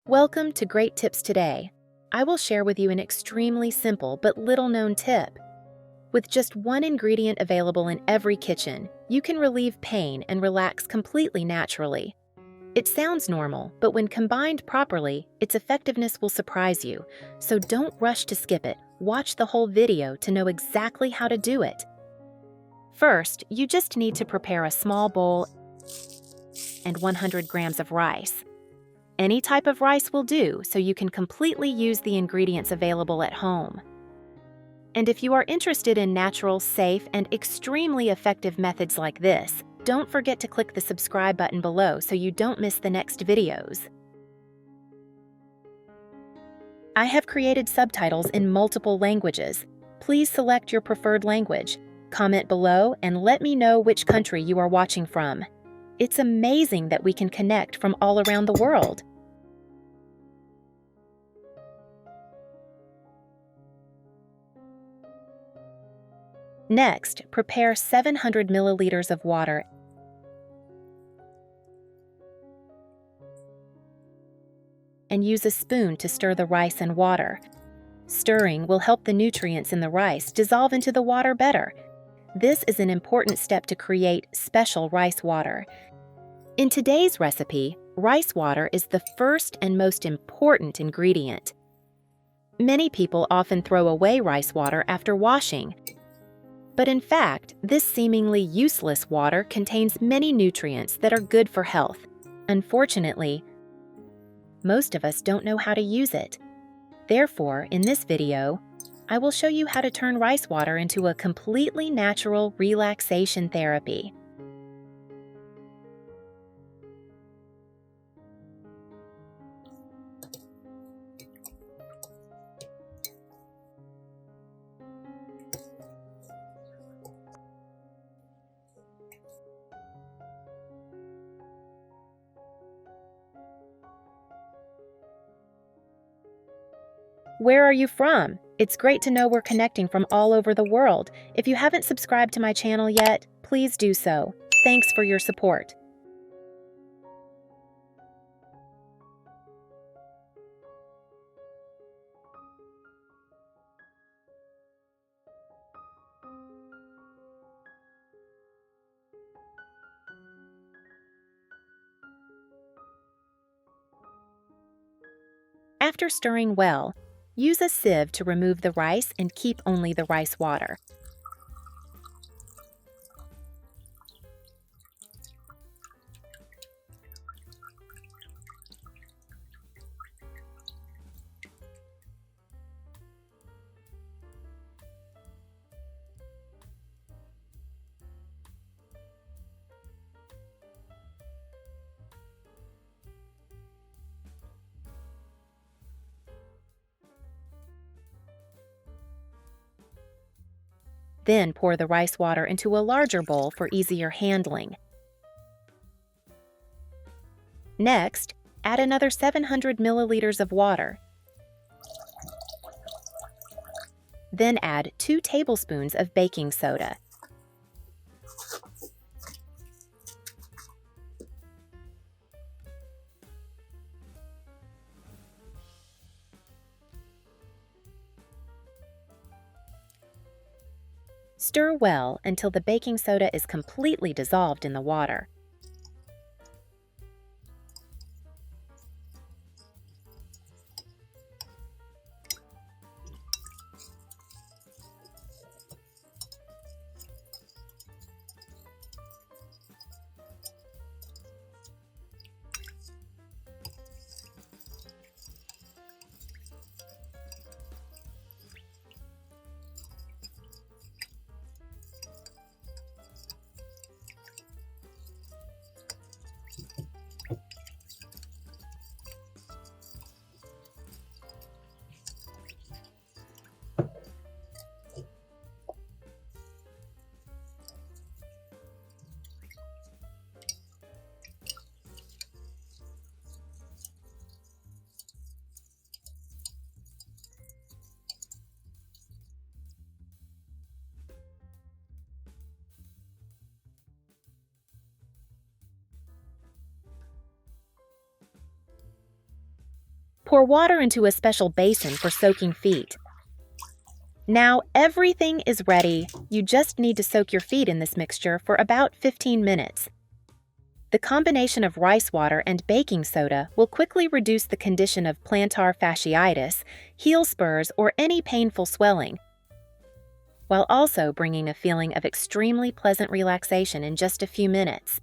Welcome to Great Tips Today. I will share with you an extremely simple but little-known tip. With just one ingredient available in every kitchen, you can relieve pain and relax completely naturally. It sounds normal, but when combined properly, its effectiveness will surprise you. So don't rush to skip it. Watch the whole video to know exactly how to do it. First, you just need to prepare a small bowl and 100 grams of rice. Any type of rice will do, so you can completely use the ingredients available at home. And if you are interested in natural, safe, and extremely effective methods like this, don't forget to click the subscribe button below so you don't miss the next videos. I have created subtitles in multiple languages. Please select your preferred language. Comment below and let me know which country you are watching from. It's amazing that we can connect from all around the world. Next, prepare 700 milliliters of water and use a spoon to stir the rice and water. Stirring will help the nutrients in the rice dissolve into the water better. This is an important step to create special rice water. In today's recipe, rice water is the first and most important ingredient. Many people often throw away rice water after washing. But in fact, this seemingly useless water contains many nutrients that are good for health. Unfortunately, most of us don't know how to use it. Therefore, in this video, I will show you how to turn rice water into a completely natural relaxation therapy. Where are you from? It's great to know we're connecting from all over the world. If you haven't subscribed to my channel yet, please do so. Thanks for your support. After stirring well, use a sieve to remove the rice and keep only the rice water. Then pour the rice water into a larger bowl for easier handling. Next, add another 700 milliliters of water. Then add 2 tablespoons of baking soda. Stir well until the baking soda is completely dissolved in the water. Pour water into a special basin for soaking feet. Now everything is ready. You just need to soak your feet in this mixture for about 15 minutes. The combination of rice water and baking soda will quickly reduce the condition of plantar fasciitis, heel spurs, or any painful swelling, while also bringing a feeling of extremely pleasant relaxation in just a few minutes.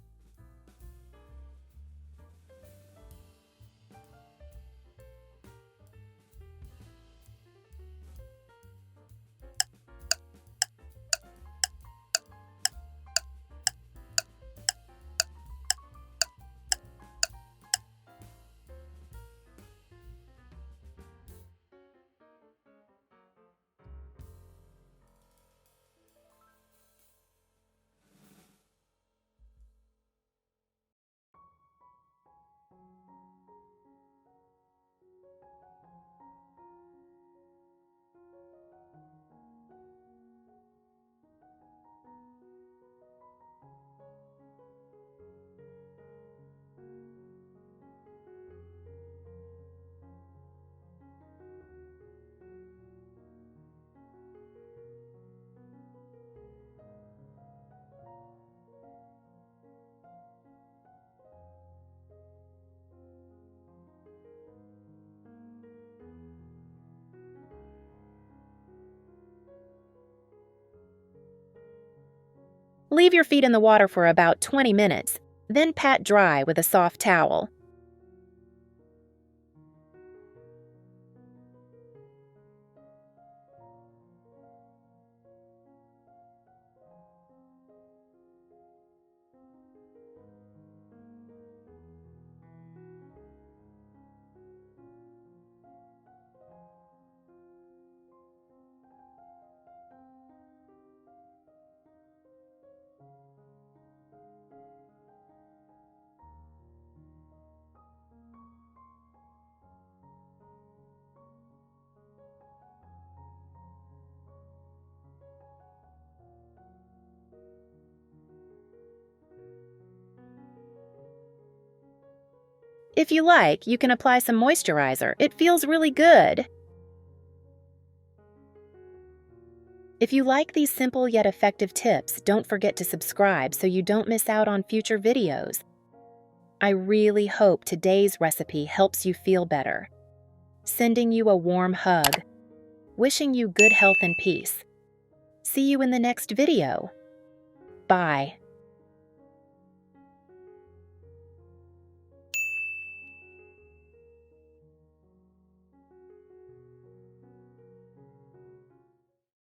Leave your feet in the water for about 20 minutes, then pat dry with a soft towel. If you like, you can apply some moisturizer. It feels really good. If you like these simple yet effective tips, don't forget to subscribe so you don't miss out on future videos. I really hope today's recipe helps you feel better. Sending you a warm hug. Wishing you good health and peace. See you in the next video. Bye.